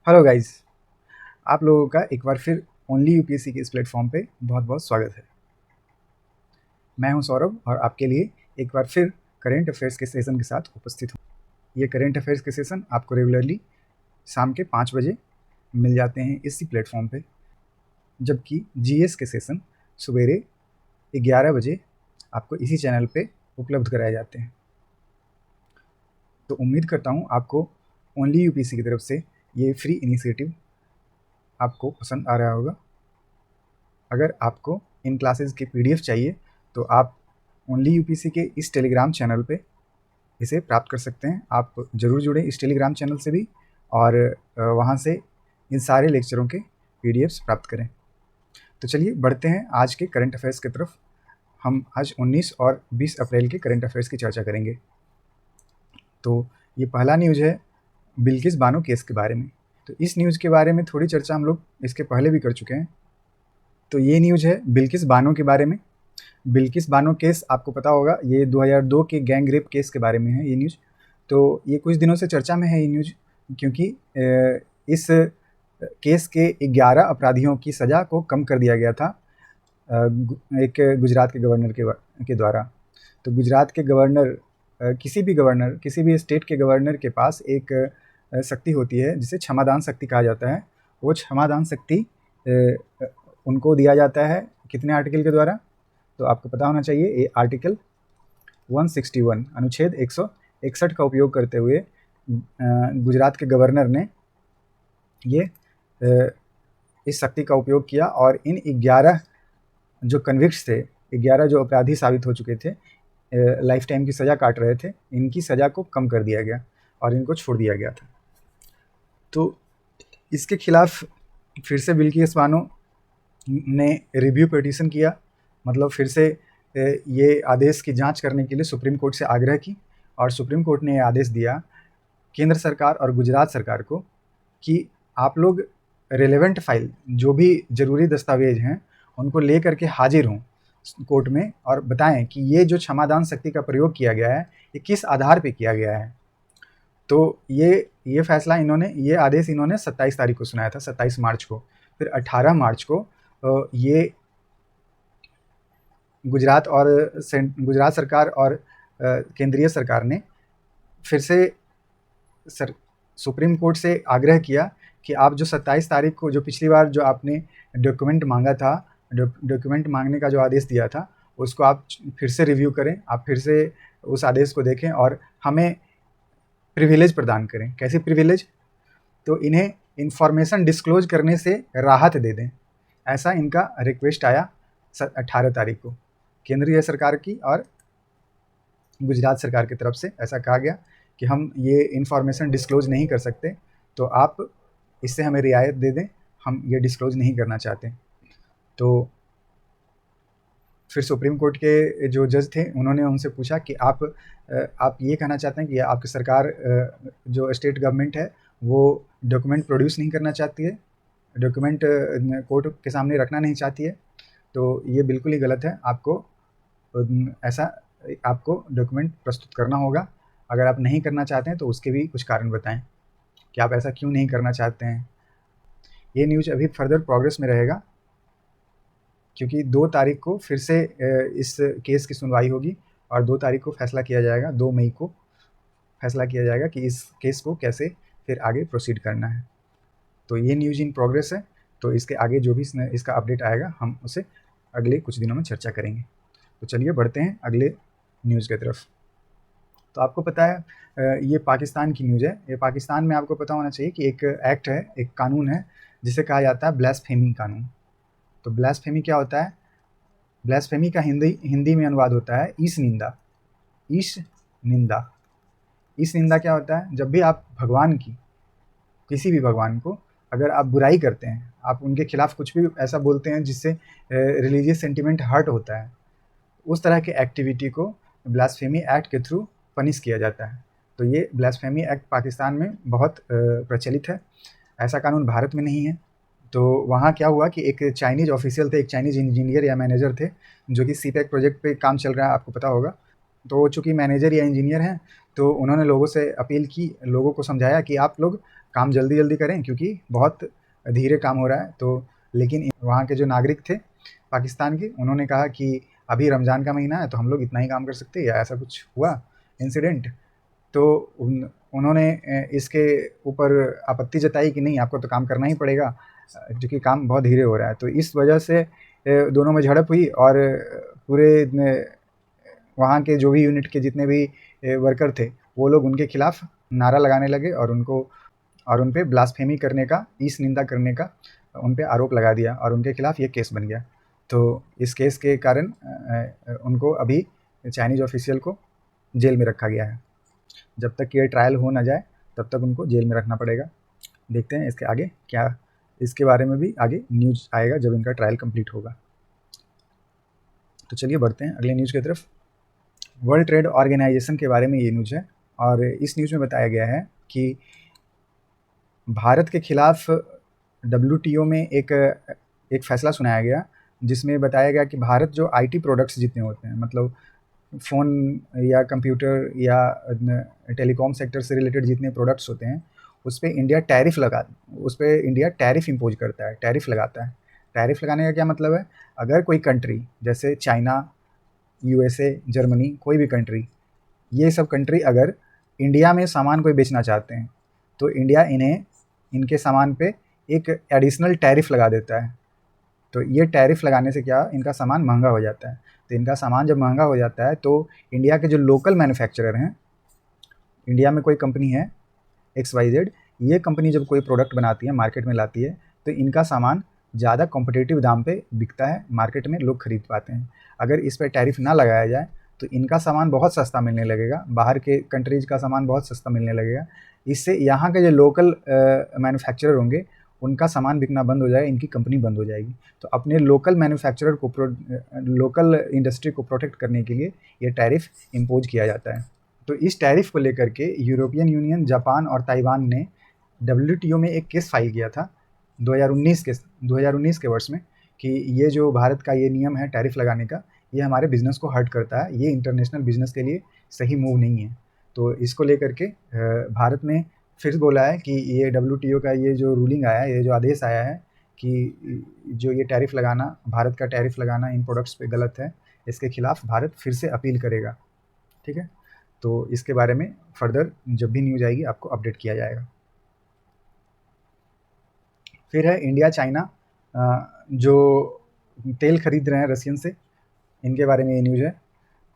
Hello guys. आप लोगों का एक बार फिर ओनली यूपीएससी के इस प्लेटफॉर्म पे बहुत बहुत स्वागत है। मैं हूं सौरभ और आपके लिए एक बार फिर करेंट अफेयर्स के सेशन के साथ उपस्थित हूं। ये करेंट अफेयर्स के सेशन आपको रेगुलरली शाम के 5 बजे मिल जाते हैं इसी प्लेटफॉर्म पे, जबकि जीएस के सेशन सवेरे 11 बजे आपको इसी चैनल पे उपलब्ध कराए जाते हैं। तो उम्मीद करता हूँ आपको ओनली यूपीएससी की तरफ से ये फ्री इनिशिएटिव आपको पसंद आ रहा होगा। अगर आपको इन क्लासेस की पीडीएफ चाहिए तो आप ओनली यूपीसी के इस टेलीग्राम चैनल पे इसे प्राप्त कर सकते हैं। आप ज़रूर जुड़ें इस टेलीग्राम चैनल से भी और वहाँ से इन सारे लेक्चरों के पीडीएफ्स प्राप्त करें। तो चलिए बढ़ते हैं आज के करंट अफेयर्स की तरफ। हम आज 19 और 20 अप्रैल के करंट अफेयर्स की चर्चा करेंगे। तो ये पहला न्यूज़ है बिल्किस बानो केस के बारे में। तो इस न्यूज़ के बारे में थोड़ी चर्चा हम लोग इसके पहले भी कर चुके हैं। तो ये न्यूज़ है बिल्किस बानो के बारे में। बिल्किस बानो केस आपको पता होगा, ये 2002 के गैंग रेप केस के बारे में है ये न्यूज़। तो ये कुछ दिनों से चर्चा में है ये न्यूज़, क्योंकि इस केस के 11 अपराधियों की सज़ा को कम कर दिया गया था एक गुजरात के गवर्नर के द्वारा। तो गुजरात के गवर्नर, किसी भी स्टेट के गवर्नर के पास एक शक्ति होती है जिसे क्षमादान शक्ति कहा जाता है। वो क्षमादान शक्ति उनको दिया जाता है कितने आर्टिकल के द्वारा, तो आपको पता होना चाहिए। ये आर्टिकल 161 अनुच्छेद 161 का उपयोग करते हुए गुजरात के गवर्नर ने ये इस शक्ति का उपयोग किया और इन 11 जो कन्विक्ट्स थे, 11 जो अपराधी साबित हो चुके थे, लाइफ टाइम की सज़ा काट रहे थे, इनकी सज़ा को कम कर दिया गया और इनको छोड़ दिया गया था। तो इसके खिलाफ फिर से बिल्किस बानो ने रिव्यू पिटीशन किया, मतलब फिर से ये आदेश की जांच करने के लिए सुप्रीम कोर्ट से आग्रह की और सुप्रीम कोर्ट ने ये आदेश दिया केंद्र सरकार और गुजरात सरकार को कि आप लोग रेलेवेंट फाइल, जो भी ज़रूरी दस्तावेज हैं, उनको ले करके हाजिर हों कोर्ट में और बताएं कि ये जो क्षमादान शक्ति का प्रयोग किया गया है ये किस आधार पे किया गया है। तो ये फैसला ये आदेश इन्होंने 27 तारीख को सुनाया था, 27 मार्च को। फिर 18 मार्च को ये गुजरात सरकार और केंद्रीय सरकार ने फिर से सुप्रीम कोर्ट से आग्रह किया कि आप जो 27 तारीख को, जो पिछली बार जो आपने डॉक्यूमेंट मांगा था, डॉक्यूमेंट मांगने का जो आदेश दिया था, उसको आप फिर से रिव्यू करें, आप फिर से उस आदेश को देखें और हमें प्रिविलेज प्रदान करें। कैसे प्रिविलेज? तो इन्हें इंफॉर्मेशन डिस्क्लोज करने से राहत दे दें, ऐसा इनका रिक्वेस्ट आया 18 तारीख को केंद्रीय सरकार की और गुजरात सरकार की तरफ से। ऐसा कहा गया कि हम ये इंफॉर्मेशन डिस्क्लोज नहीं कर सकते, तो आप इससे हमें रियायत दे दें, हम ये डिस्क्लोज नहीं करना चाहते। तो फिर सुप्रीम कोर्ट के जो जज थे उन्होंने उनसे पूछा कि आप ये कहना चाहते हैं कि आपकी सरकार, जो स्टेट गवर्नमेंट है, वो डॉक्यूमेंट प्रोड्यूस नहीं करना चाहती है, डॉक्यूमेंट कोर्ट के सामने रखना नहीं चाहती है। तो ये बिल्कुल ही गलत है। आपको डॉक्यूमेंट प्रस्तुत करना होगा। अगर आप नहीं करना चाहते हैं तो उसके भी कुछ कारण बताएं कि आप ऐसा क्यों नहीं करना चाहते हैं। ये न्यूज़ अभी फर्दर प्रोग्रेस में रहेगा, क्योंकि 2 तारीख को फिर से इस केस की सुनवाई होगी और 2 तारीख को फैसला किया जाएगा, 2 मई को फैसला किया जाएगा कि इस केस को कैसे फिर आगे प्रोसीड करना है। तो ये न्यूज़ इन प्रोग्रेस है। तो इसके आगे जो भी इसका अपडेट आएगा हम उसे अगले कुछ दिनों में चर्चा करेंगे। तो चलिए बढ़ते हैं अगले न्यूज़ की तरफ। तो आपको पता है ये पाकिस्तान की न्यूज़ है। ये पाकिस्तान में आपको पता होना चाहिए कि एक एक्ट है, एक कानून है जिसे कहा जाता है ब्लास्फेमी कानून। तो ब्लास्फेमी क्या होता है? ब्लास्फेमी का हिंदी में अनुवाद होता है ईश निंदा। ईश निंदा ईश निंदा क्या होता है? जब भी आप भगवान की, किसी भी भगवान को अगर आप बुराई करते हैं, आप उनके खिलाफ कुछ भी ऐसा बोलते हैं जिससे रिलीजियस सेंटिमेंट हर्ट होता है, उस तरह के एक्टिविटी को ब्लास्फेमी एक्ट के थ्रू पनिश किया जाता है। तो ये ब्लास्फेमी एक्ट पाकिस्तान में बहुत प्रचलित है। ऐसा कानून भारत में नहीं है। तो वहाँ क्या हुआ कि एक चाइनीज़ ऑफिशियल थे, एक चाइनीज़ इंजीनियर या मैनेजर थे, जो कि सीपैक प्रोजेक्ट पे काम चल रहा है, आपको पता होगा। तो वो चूँकि मैनेजर या इंजीनियर हैं, तो उन्होंने लोगों से अपील की, लोगों को समझाया कि आप लोग काम जल्दी जल्दी करें क्योंकि बहुत धीरे काम हो रहा है। तो लेकिन वहाँ के जो नागरिक थे पाकिस्तान के, उन्होंने कहा कि अभी रमज़ान का महीना है तो हम लोग इतना ही काम कर सकते हैं, या ऐसा कुछ हुआ इंसिडेंट। तो उन्होंने इसके ऊपर आपत्ति जताई कि नहीं, आपको तो काम करना ही पड़ेगा, क्योंकि काम बहुत धीरे हो रहा है। तो इस वजह से दोनों में झड़प हुई और पूरे वहाँ के जो भी यूनिट के जितने भी वर्कर थे, वो लोग उनके खिलाफ नारा लगाने लगे और उन पे ब्लास्फेमी करने का, ईश निंदा करने का उन पे आरोप लगा दिया और उनके खिलाफ ये केस बन गया। तो इस केस के कारण उनको अभी चाइनीज़ ऑफिशियल को जेल में रखा गया है। जब तक ये ट्रायल हो ना जाए तब तक उनको जेल में रखना पड़ेगा। देखते हैं इसके आगे क्या, इसके बारे में भी आगे न्यूज़ आएगा जब इनका ट्रायल कंप्लीट होगा। तो चलिए बढ़ते हैं अगले न्यूज़ की तरफ। वर्ल्ड ट्रेड ऑर्गेनाइजेशन के बारे में ये न्यूज़ है और इस न्यूज़ में बताया गया है कि भारत के खिलाफ WTO में एक फैसला सुनाया गया, जिसमें बताया गया कि भारत जो IT प्रोडक्ट्स जितने होते हैं, मतलब फ़ोन या कंप्यूटर या टेलीकॉम सेक्टर से रिलेटेड जितने प्रोडक्ट्स होते हैं, उस पे इंडिया टैरिफ इम्पोज करता है, टैरिफ लगाता है। टैरिफ लगाने का क्या मतलब है? अगर कोई कंट्री जैसे चाइना, USA, जर्मनी, कोई भी कंट्री, ये सब कंट्री अगर इंडिया में सामान कोई बेचना चाहते हैं तो इंडिया इनके सामान पे एक एडिशनल टैरिफ लगा देता है। तो ये टैरिफ लगाने से क्या, इनका सामान महंगा हो जाता है। तो इनका सामान जब महंगा हो जाता है तो इंडिया के जो लोकल मैन्युफैक्चरर हैं, इंडिया में कोई कंपनी है XYZ, ये कंपनी जब कोई प्रोडक्ट बनाती है, मार्केट में लाती है, तो इनका सामान ज़्यादा कॉम्पिटिटिव दाम पे बिकता है, मार्केट में लोग खरीद पाते हैं। अगर इस पर टैरिफ ना लगाया जाए तो इनका सामान बहुत सस्ता मिलने लगेगा, बाहर के कंट्रीज़ का सामान बहुत सस्ता मिलने लगेगा। इससे यहाँ के जो लोकल मैन्युफैक्चरर होंगे उनका सामान बिकना बंद हो जाएगा, इनकी कंपनी बंद हो जाएगी। तो अपने लोकल मैन्युफैक्चरर को, लोकल इंडस्ट्री को प्रोटेक्ट करने के लिए ये टैरिफ इम्पोज किया जाता है। तो इस टैरिफ को लेकर के यूरोपियन यूनियन, जापान और ताइवान ने WTO में एक केस फाइल किया था 2019 के वर्ष में कि ये जो भारत का ये नियम है टैरिफ लगाने का, ये हमारे बिज़नेस को हर्ट करता है, ये इंटरनेशनल बिज़नेस के लिए सही मूव नहीं है। तो इसको लेकर के भारत ने फिर बोला है कि ये WTO का ये जो रूलिंग आया है, ये जो आदेश आया है कि जो ये टैरिफ लगाना, भारत का टैरिफ लगाना इन प्रोडक्ट्स पे गलत है, इसके खिलाफ भारत फिर से अपील करेगा। ठीक है, तो इसके बारे में फर्दर जब भी न्यूज़ आएगी आपको अपडेट किया जाएगा। फिर है इंडिया चाइना जो तेल खरीद रहे हैं रशियन से, इनके बारे में ये न्यूज़ है।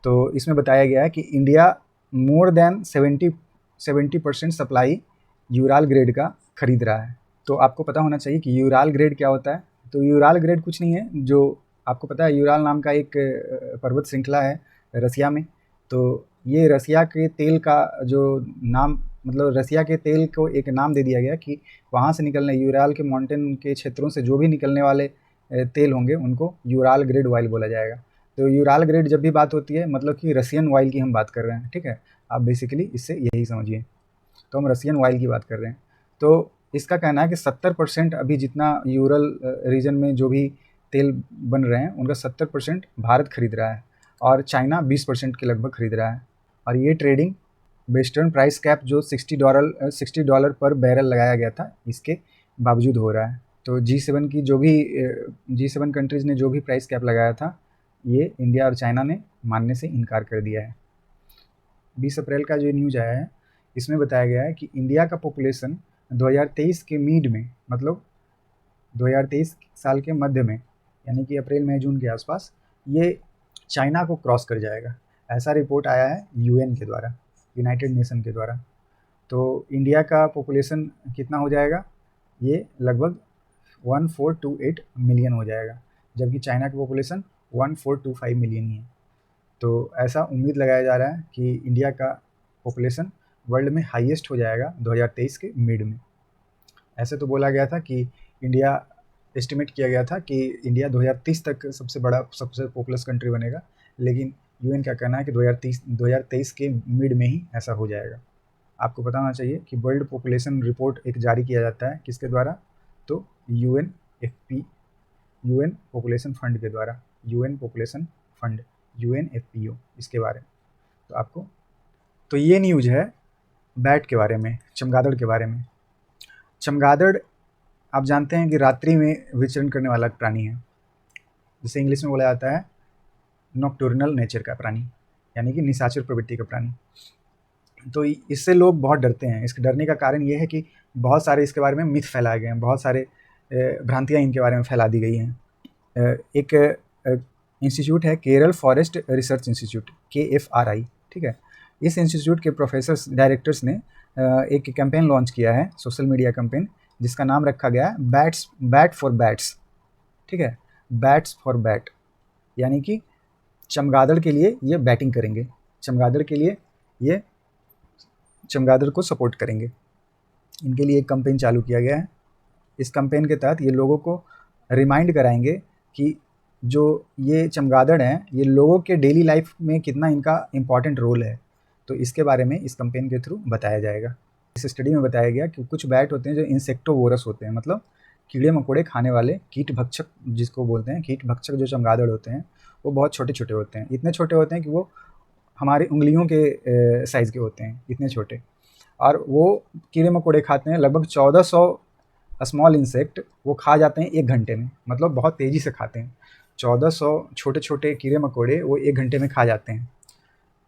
तो इसमें बताया गया है कि India more than 70% supply Ural grade का खरीद रहा है। तो आपको पता होना चाहिए कि यूराल ग्रेड क्या होता है। तो यूराल ग्रेड कुछ नहीं है, जो आपको पता है यूराल नाम का एक पर्वत श्रृंखला है रसिया में। तो ये रसिया के तेल का जो नाम, मतलब रसिया के तेल को एक नाम दे दिया गया कि वहाँ से निकलने, यूराल के माउंटेन के क्षेत्रों से जो भी निकलने वाले तेल होंगे उनको यूराल ग्रेड ऑयल बोला जाएगा। तो यूराल ग्रेड जब भी बात होती है मतलब कि रसियन ऑयल की हम बात कर रहे हैं। ठीक है, आप बेसिकली इससे यही समझिए। तो हम रसियन ऑयल की बात कर रहे हैं। तो इसका कहना है कि 70% अभी जितना यूरल रीजन में जो भी तेल बन रहे हैं उनका 70% भारत खरीद रहा है और चाइना 20% के लगभग खरीद रहा है। और ये ट्रेडिंग वेस्टर्न प्राइस कैप जो $60 पर बैरल लगाया गया था, इसके बावजूद हो रहा है। तो G7 की जो भी G7 कंट्रीज़ ने जो भी प्राइस कैप लगाया था, ये इंडिया और चाइना ने मानने से इनकार कर दिया है। 20 अप्रैल का जो न्यूज़ आया है, इसमें बताया गया है कि इंडिया का पॉपुलेशन 2023 के मिड में, मतलब 2023 साल के मध्य में, यानी कि अप्रैल मई जून के आसपास, ये चाइना को क्रॉस कर जाएगा। ऐसा रिपोर्ट आया है UN के द्वारा, यूनाइटेड नेशन के द्वारा। तो इंडिया का पॉपुलेशन कितना हो जाएगा? ये लगभग 1428 मिलियन हो जाएगा, जबकि चाइना की पॉपुलेशन 1425 मिलियन ही है। तो ऐसा उम्मीद लगाया जा रहा है कि इंडिया का पॉपुलेशन वर्ल्ड में हाईएस्ट हो जाएगा 2023 के मिड में। ऐसे तो बोला गया था कि इंडिया, एस्टिमेट किया गया था कि इंडिया 2030 तक सबसे पॉपुलस कंट्री बनेगा, लेकिन UN का कहना है कि 2023 के मिड में ही ऐसा हो जाएगा। आपको पता होना चाहिए कि वर्ल्ड पॉपुलेशन रिपोर्ट एक जारी किया जाता है किसके द्वारा? तो UN पॉपुलेशन फंड के द्वारा, UN पॉपुलेशन फंड, UNFPO, इसके बारे में। तो ये न्यूज़ है बैट के बारे में, चमगादड़ के बारे में। चमगादड़ आप जानते हैं कि रात्रि में विचरण करने वाला प्राणी है, जिसे इंग्लिश में बोला जाता है नॉकटर्नल नेचर का प्राणी, यानी कि निशाचर प्रवृत्ति का प्राणी। तो इससे लोग बहुत डरते हैं। इसके डरने का कारण ये है कि बहुत सारे इसके बारे में मिथ फैलाए गए हैं, बहुत सारे भ्रांतियाँ इनके बारे में फैला दी गई हैं। एक इंस्टीट्यूट है Kerala forest research institute, KFRI, ठीक है। इस इंस्टीट्यूट के प्रोफेसर्स डायरेक्टर्स ने एक कैंपेन लॉन्च किया है, सोशल मीडिया कैंपेन, जिसका नाम रखा गया है बैट फॉर बैट्स, ठीक है। बैट्स फॉर बैट, यानी कि चमगादड़ के लिए ये बैटिंग करेंगे, चमगादड़ के लिए ये चमगादड़ को सपोर्ट करेंगे। इनके लिए एक कैंपेन चालू किया गया है। इस कैंपेन के तहत ये लोगों को रिमाइंड कराएंगे कि जो ये चमगादड़ हैं, ये लोगों के डेली लाइफ में कितना इनका इम्पॉर्टेंट रोल है। तो इसके बारे में इस कैंपेन के थ्रू बताया जाएगा। इस स्टडी में बताया गया कि कुछ बैट होते हैं जो इंसेक्टोवोरस होते हैं, मतलब कीड़े मकोड़े खाने वाले, कीट भक्षक जिसको बोलते हैं, कीट भक्षक जो चमगादड़ होते हैं वो बहुत छोटे छोटे होते हैं। इतने छोटे होते हैं कि वो हमारी उंगलियों के साइज़ के होते हैं, इतने छोटे। और वो कीड़े मकोड़े खाते हैं लगभग 1400 स्मॉल इंसेक्ट वो खा जाते हैं 1 घंटे में, मतलब बहुत तेज़ी से खाते हैं। 1400 छोटे छोटे कीड़े मकोड़े वो 1 घंटे में खा जाते हैं।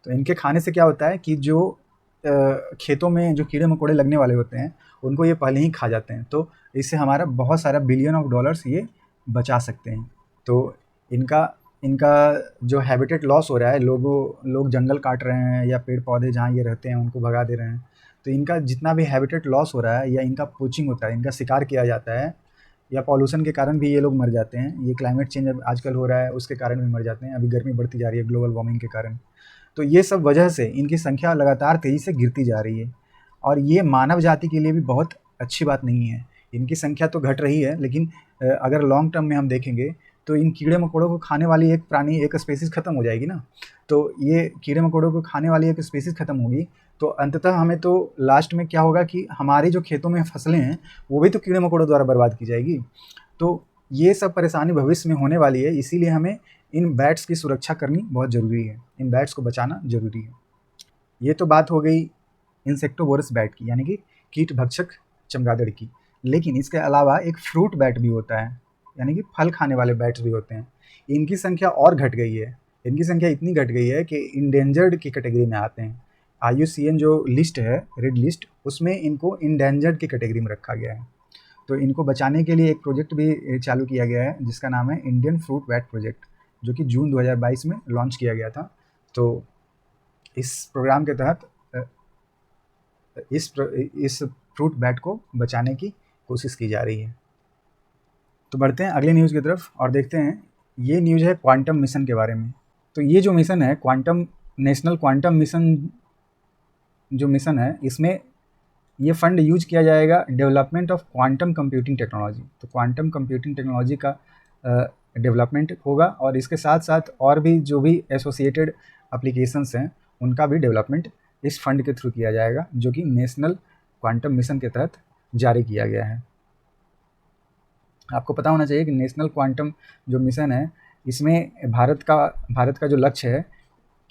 तो इनके खाने से क्या होता है कि जो खेतों में जो कीड़े मकोड़े लगने वाले होते हैं उनको ये पहले ही खा जाते हैं। तो इससे हमारा बहुत सारा बिलियन ऑफ डॉलर्स ये बचा सकते हैं। तो इनका इनका जो हैबिटेट लॉस हो रहा है, लोग जंगल काट रहे हैं या पेड़ पौधे जहाँ ये रहते हैं उनको भगा दे रहे हैं, तो इनका जितना भी हैबिटेट लॉस हो रहा है या इनका पोचिंग होता है, इनका शिकार किया जाता है, या पॉल्यूशन के कारण भी ये लोग मर जाते हैं। ये क्लाइमेट चेंज अब आजकल हो रहा है उसके कारण भी मर जाते हैं। अभी गर्मी बढ़ती जा रही है ग्लोबल वार्मिंग के कारण। तो ये सब वजह से इनकी संख्या लगातार तेज़ी से गिरती जा रही है, और ये मानव जाति के लिए भी बहुत अच्छी बात नहीं है। इनकी संख्या तो घट रही है, लेकिन अगर लॉन्ग टर्म में हम देखेंगे तो इन कीड़े मकोड़ों को खाने वाली एक प्राणी, एक स्पेसीज़ ख़त्म हो जाएगी ना। तो ये कीड़े मकोड़ों को खाने वाली एक स्पेसीज़ ख़त्म होगी, तो अंततः हमें तो लास्ट में क्या होगा कि हमारी जो खेतों में फसलें हैं वो भी तो कीड़े मकोड़ों द्वारा बर्बाद की जाएगी। तो ये सब परेशानी भविष्य में होने वाली है, इसीलिए हमें इन बैट्स की सुरक्षा करनी बहुत ज़रूरी है, इन बैट्स को बचाना ज़रूरी है। ये तो बात हो गई इंसेक्टोवोरस बैट की, यानी कि कीट भक्षक चमगादड़ की। लेकिन इसके अलावा एक फ्रूट बैट भी होता है, यानी कि फल खाने वाले बैट्स भी होते हैं। इनकी संख्या और घट गई है। इनकी संख्या इतनी घट गई है कि इंडेंजर्ड की कैटेगरी में आते हैं। IUCN जो लिस्ट है, रेड लिस्ट, उसमें इनको इंडेंजर्ड की कैटेगरी में रखा गया है। तो इनको बचाने के लिए एक प्रोजेक्ट भी चालू किया गया है जिसका नाम है इंडियन फ्रूट बैट प्रोजेक्ट, जो कि जून 2022 में लॉन्च किया गया था। तो इस प्रोग्राम के तहत इस फ्रूट बैट को बचाने की कोशिश की जा रही है। तो बढ़ते हैं अगले न्यूज़ की तरफ और देखते हैं। ये न्यूज़ है क्वांटम मिशन के बारे में। तो ये जो मिशन है नेशनल क्वांटम मिशन, जो मिशन है, इसमें ये फंड यूज किया जाएगा development of quantum computing technology. तो क्वांटम कंप्यूटिंग टेक्नोलॉजी का डेवलपमेंट होगा, और इसके साथ साथ और भी जो भी एसोसिएटेड एप्लीकेशंस हैं उनका भी डेवलपमेंट इस फंड के थ्रू किया जाएगा, जो कि नेशनल क्वांटम मिशन के तहत जारी किया गया है। आपको पता होना चाहिए कि नेशनल क्वांटम जो मिशन है, इसमें भारत का जो लक्ष्य है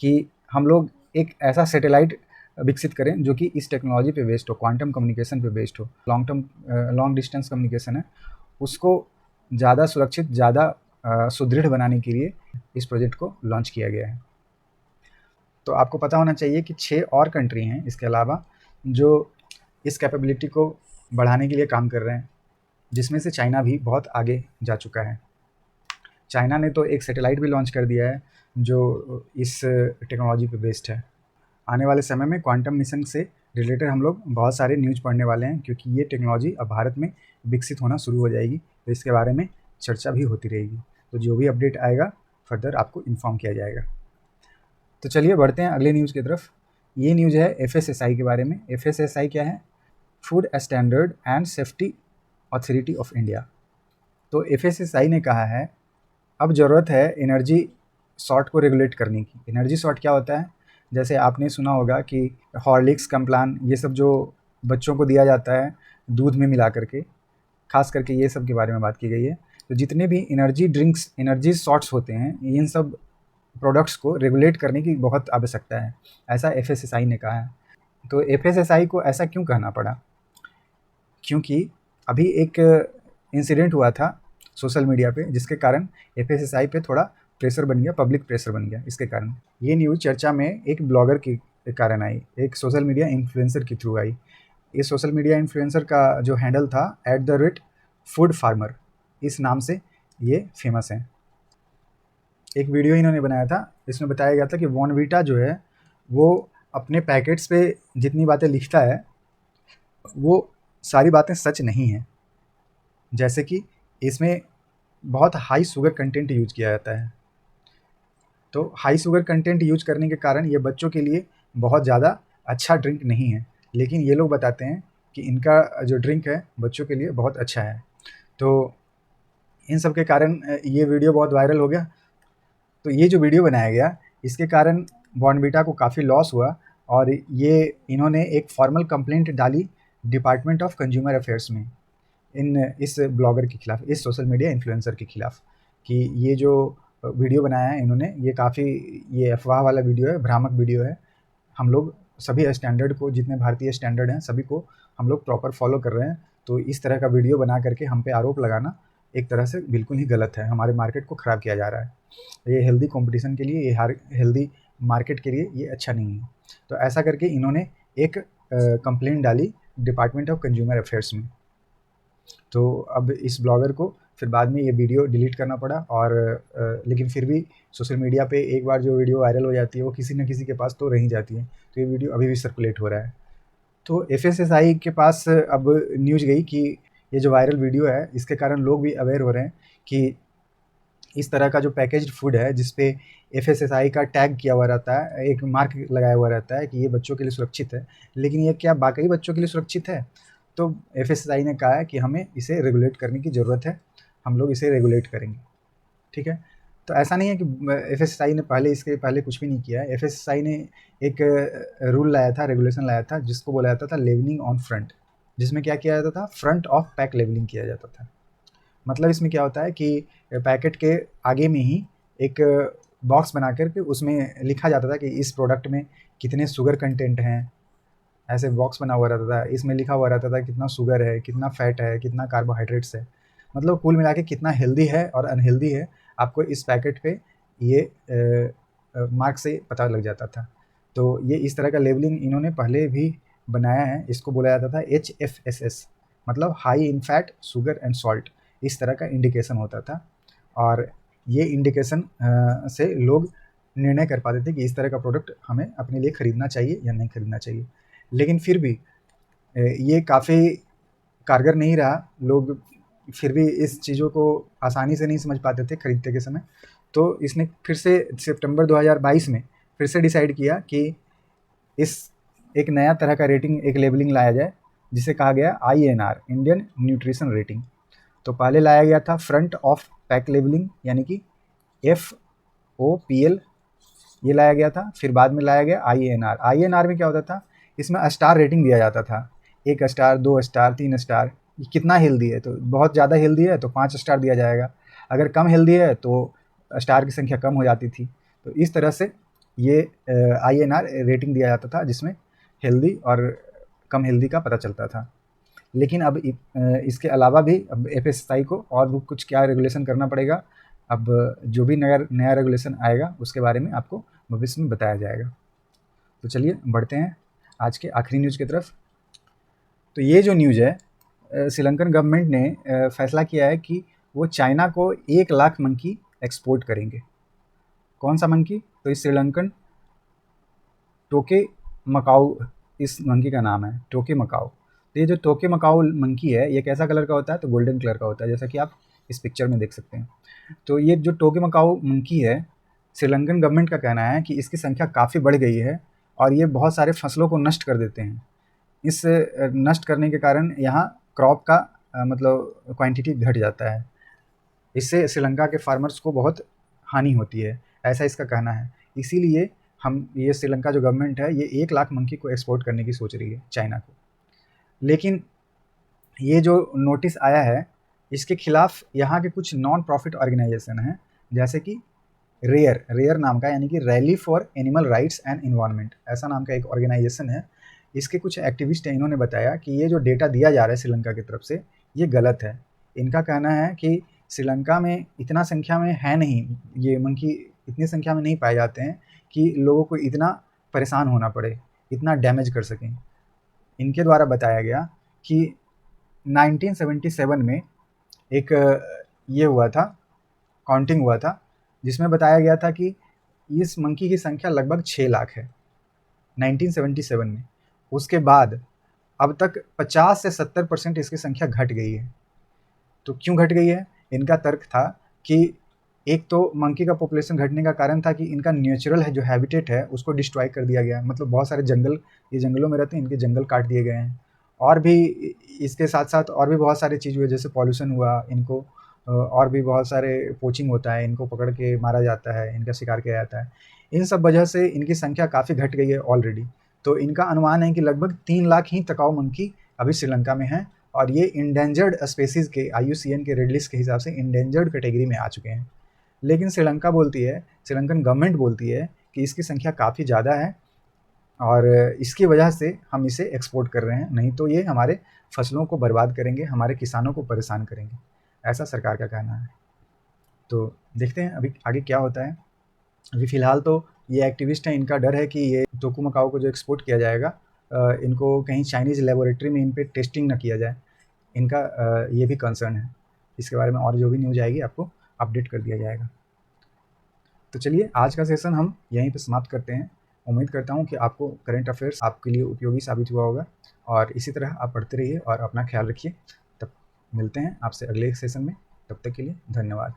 कि हम लोग एक ऐसा सैटेलाइट विकसित करें जो कि इस टेक्नोलॉजी पे बेस्ड हो, क्वांटम कम्युनिकेशन पे बेस्ड हो। लॉन्ग डिस्टेंस कम्युनिकेशन है, उसको ज़्यादा सुरक्षित, ज़्यादा सुदृढ़ बनाने के लिए इस प्रोजेक्ट को लॉन्च किया गया है। तो आपको पता होना चाहिए कि 6 और कंट्री हैं इसके अलावा जो इस कैपेबिलिटी को बढ़ाने के लिए काम कर रहे हैं, जिसमें से चाइना भी बहुत आगे जा चुका है। चाइना ने तो एक सैटेलाइट भी लॉन्च कर दिया है जो इस टेक्नोलॉजी पे बेस्ड है। आने वाले समय में क्वांटम मिशन से रिलेटेड हम लोग बहुत सारे न्यूज़ पढ़ने वाले हैं, क्योंकि ये टेक्नोलॉजी अब भारत में विकसित होना शुरू हो जाएगी, तो इसके बारे में चर्चा भी होती रहेगी। तो जो भी अपडेट आएगा फर्दर आपको इन्फॉर्म किया जाएगा। तो चलिए बढ़ते हैं अगले न्यूज़ की तरफ। ये न्यूज़ है FSSAI के बारे में। FSSAI क्या है? Food standard and safety authority of India. तो FSSAI ने कहा है अब ज़रूरत है एनर्जी शॉर्ट को रेगुलेट करने की। एनर्जी शॉर्ट क्या होता है? जैसे आपने सुना होगा कि हॉर्लिक्स, कम्प्लान, ये सब जो बच्चों को दिया जाता है दूध में मिला करके, खास करके ये सब के बारे में बात की गई है। तो जितने भी एनर्जी ड्रिंक्स, एनर्जी शॉट्स होते हैं, इन सब प्रोडक्ट्स को रेगुलेट करने की बहुत आवश्यकता है, ऐसा FSSAI ने कहा है। तो FSSAI को ऐसा क्यों कहना पड़ा? क्योंकि अभी एक इंसिडेंट हुआ था सोशल मीडिया पे, जिसके कारण एफएसएसआई पे थोड़ा प्रेशर बन गया, पब्लिक प्रेशर बन गया। इसके कारण ये न्यूज़ चर्चा में एक ब्लॉगर के कारण आई, एक सोशल मीडिया इन्फ्लुएंसर के थ्रू आई। इस सोशल मीडिया इन्फ्लुएंसर का जो हैंडल था @फूड फार्मर, इस नाम से ये फेमस हैं। एक वीडियो इन्होंने बनाया था, इसमें बताया गया था कि बॉर्नवीटा जो है वो अपने पैकेट्स पे जितनी बातें लिखता है वो सारी बातें सच नहीं हैं। जैसे कि इसमें बहुत हाई शुगर कंटेंट यूज किया जाता है। तो हाई शुगर कंटेंट यूज करने के कारण ये बच्चों के लिए बहुत ज़्यादा अच्छा ड्रिंक नहीं है, लेकिन ये लोग बताते हैं कि इनका जो ड्रिंक है बच्चों के लिए बहुत अच्छा है। तो इन सब के कारण ये वीडियो बहुत वायरल हो गया। तो ये जो वीडियो बनाया गया, इसके कारण बॉर्नवीटा को काफ़ी लॉस हुआ और ये इन्होंने एक फॉर्मल कंप्लेंट डाली डिपार्टमेंट ऑफ कंज्यूमर अफेयर्स में इस ब्लॉगर के खिलाफ, इस सोशल मीडिया इन्फ्लुएंसर के खिलाफ, कि ये जो वीडियो बनाया है इन्होंने ये अफवाह वाला वीडियो है, भ्रामक वीडियो है। हम लोग सभी स्टैंडर्ड को, जितने भारतीय स्टैंडर्ड हैं सभी को हम लोग प्रॉपर फॉलो कर रहे हैं। तो इस तरह का वीडियो बना करके हम पे आरोप लगाना एक तरह से बिल्कुल ही गलत है, हमारे मार्केट को ख़राब किया जा रहा है। ये हेल्दी कंपटीशन के लिए, ये हेल्दी मार्केट के लिए ये अच्छा नहीं है। तो ऐसा करके इन्होंने एक कंप्लेंट डाली डिपार्टमेंट ऑफ कंज्यूमर अफेयर्स में। तो अब इस ब्लॉगर को फिर बाद में ये वीडियो डिलीट करना पड़ा और लेकिन फिर भी सोशल मीडिया पे एक बार जो वीडियो वायरल हो जाती है वो किसी न किसी के पास तो रह ही जाती है। तो ये वीडियो अभी भी सर्कुलेट हो रहा है। तो एफएसएसआई के पास अब न्यूज़ गई कि ये जो वायरल वीडियो है इसके कारण लोग भी अवेयर हो रहे हैं कि इस तरह का जो पैकेज्ड फूड है जिस पे एफएसएसआई का टैग किया हुआ रहता है, एक मार्क लगाया हुआ रहता है कि ये बच्चों के लिए सुरक्षित है, लेकिन ये क्या वाकई बच्चों के लिए सुरक्षित है? तो एफएसएसआई ने कहा है कि हमें इसे रेगुलेट करने की ज़रूरत है, हम लोग इसे रेगुलेट करेंगे। ठीक है? तो ऐसा नहीं है कि एफएसएसआई ने इसके पहले कुछ भी नहीं किया है। एफएसएसआई ने एक रूल लाया था, रेगुलेशन लाया था, जिसको बोला जाता था लेवलिंग ऑन फ्रंट, जिसमें क्या किया जाता था, फ्रंट ऑफ पैक लेवलिंग किया जाता था। मतलब इसमें क्या होता है कि पैकेट के आगे में ही एक बॉक्स बना करके उसमें लिखा जाता था कि इस प्रोडक्ट में कितने शुगर कंटेंट हैं। ऐसे बॉक्स बना हुआ रहता था, इसमें लिखा हुआ रहता था कितना शुगर है, कितना फैट है, कितना कार्बोहाइड्रेट्स है, मतलब कुल मिला के कितना हेल्दी है और अनहेल्दी है, आपको इस पैकेट पे ये मार्क से पता लग जाता था। तो ये इस तरह का लेबलिंग इन्होंने पहले भी बनाया है, इसको बोला जाता था HFSS, मतलब high in fat, sugar and salt, इस तरह का इंडिकेशन होता था। और ये इंडिकेशन से लोग निर्णय कर पाते थे कि इस तरह का प्रोडक्ट हमें अपने लिए ख़रीदना चाहिए या नहीं ख़रीदना चाहिए। लेकिन फिर भी ये काफ़ी कारगर नहीं रहा, लोग फिर भी इस चीज़ों को आसानी से नहीं समझ पाते थे खरीदते के समय। तो इसने फिर से सितंबर 2022 में फिर से डिसाइड किया कि इस एक नया तरह का रेटिंग, एक लेबलिंग लाया जाए, जिसे कहा गया INR, इंडियन न्यूट्रिशन रेटिंग। तो पहले लाया गया था फ्रंट ऑफ पैक लेबलिंग, यानी कि FOPL, ये लाया गया था। फिर बाद में लाया गया INR। INR में क्या होता था, इसमें स्टार रेटिंग दिया जाता था, 1 स्टार, 2 स्टार, 3 स्टार, कितना हेल्दी है। तो बहुत ज़्यादा हेल्दी है तो 5 स्टार दिया जाएगा, अगर कम हेल्दी है तो स्टार की संख्या कम हो जाती थी। तो इस तरह से ये INR रेटिंग दिया जाता था, जिसमें हेल्दी और कम हेल्दी का पता चलता था। लेकिन अब इसके अलावा भी अब एफएसएसआई को और भी कुछ क्या रेगुलेशन करना पड़ेगा। अब जो भी नया रेगुलेशन आएगा उसके बारे में आपको भविष्य में बताया जाएगा। तो चलिए बढ़ते हैं आज के आखिरी न्यूज़ की तरफ। तो ये जो न्यूज़ है, श्रीलंकन गवर्नमेंट ने फैसला किया है कि वो चाइना को 1 लाख मंकी एक्सपोर्ट करेंगे। कौन सा मंकी? तो इस श्रीलंकन टोके मकाऊ, इस मंकी का नाम है टोके मकाऊ। तो ये जो टोके मकाऊ मंकी है, ये कैसा कलर का होता है? तो गोल्डन कलर का होता है, जैसा कि आप इस पिक्चर में देख सकते हैं। तो ये जो टोके मकाऊ मंकी है, श्रीलंकन गवर्नमेंट का कहना है कि इसकी संख्या काफ़ी बढ़ गई है और ये बहुत सारे फसलों को नष्ट कर देते हैं। इस नष्ट करने के कारण यहाँ क्रॉप का मतलब क्वांटिटी घट जाता है। इससे श्रीलंका के फार्मर्स को बहुत हानि होती है, ऐसा इसका कहना है। इसीलिए ये श्रीलंका जो गवर्नमेंट है, ये 1 लाख मंकी को एक्सपोर्ट करने की सोच रही है चाइना को। लेकिन ये जो नोटिस आया है, इसके खिलाफ यहाँ के कुछ नॉन प्रॉफिट ऑर्गेनाइजेशन हैं, जैसे कि रेयर नाम का, यानी कि rally for animal rights and environment, ऐसा नाम का एक ऑर्गेनाइजेशन है। इसके कुछ एक्टिविस्ट हैं, इन्होंने बताया कि ये जो डेटा दिया जा रहा है श्रीलंका की तरफ से, ये गलत है। इनका कहना है कि श्रीलंका में इतना संख्या में है नहीं, ये मंकी इतनी संख्या में नहीं पाए जाते हैं कि लोगों को इतना परेशान होना पड़े, इतना डैमेज कर सकें। इनके द्वारा बताया गया कि 1977 में एक ये हुआ था, काउंटिंग हुआ था, जिसमें बताया गया था कि इस मंकी की संख्या लगभग 6 लाख है 1977 में। उसके बाद अब तक 50 से 70% इसकी संख्या घट गई है। तो क्यों घट गई है? इनका तर्क था कि एक तो मंकी का पॉपुलेशन घटने का कारण था कि इनका नेचुरल है जो हैबिटेट है उसको डिस्ट्रॉय कर दिया गया, मतलब बहुत सारे जंगल, ये जंगलों में रहते हैं, इनके जंगल काट दिए गए हैं। और भी इसके साथ साथ और भी बहुत सारी चीज़ हुई, जैसे पॉल्यूशन हुआ, इनको और भी बहुत सारे पोचिंग होता है, इनको पकड़ के मारा जाता है, इनका शिकार किया जाता है। इन सब वजह से इनकी संख्या काफ़ी घट गई है ऑलरेडी। तो इनका अनुमान है कि लगभग 3 लाख ही तकाऊ मंकी अभी श्रीलंका में हैं, और ये इंडेंजर्ड स्पेसीज़ के IUCN के रेड लिस्ट के हिसाब से इंडेंजर्ड कैटेगरी में आ चुके हैं। लेकिन श्रीलंका बोलती है, श्रीलंकन गवर्नमेंट बोलती है कि इसकी संख्या काफ़ी ज़्यादा है और इसकी वजह से हम इसे एक्सपोर्ट कर रहे हैं, नहीं तो ये हमारे फसलों को बर्बाद करेंगे, हमारे किसानों को परेशान करेंगे, ऐसा सरकार का कहना है। तो देखते हैं अभी आगे क्या होता है। अभी फ़िलहाल तो ये एक्टिविस्ट हैं, इनका डर है कि ये तोकू मकाओ को जो एक्सपोर्ट किया जाएगा, इनको कहीं चाइनीज़ लेबोरेटरी में इन पे टेस्टिंग ना किया जाए, इनका ये भी कंसर्न है। इसके बारे में और जो भी न्यूज़ आएगी आपको अपडेट कर दिया जाएगा। तो चलिए आज का सेशन हम यहीं पे समाप्त करते हैं। उम्मीद करता हूँ कि आपको करंट अफेयर्स आपके लिए उपयोगी साबित हुआ होगा, और इसी तरह आप पढ़ते रहिए और अपना ख्याल रखिए। तब मिलते हैं आपसे अगले सेशन में, तब तक के लिए धन्यवाद।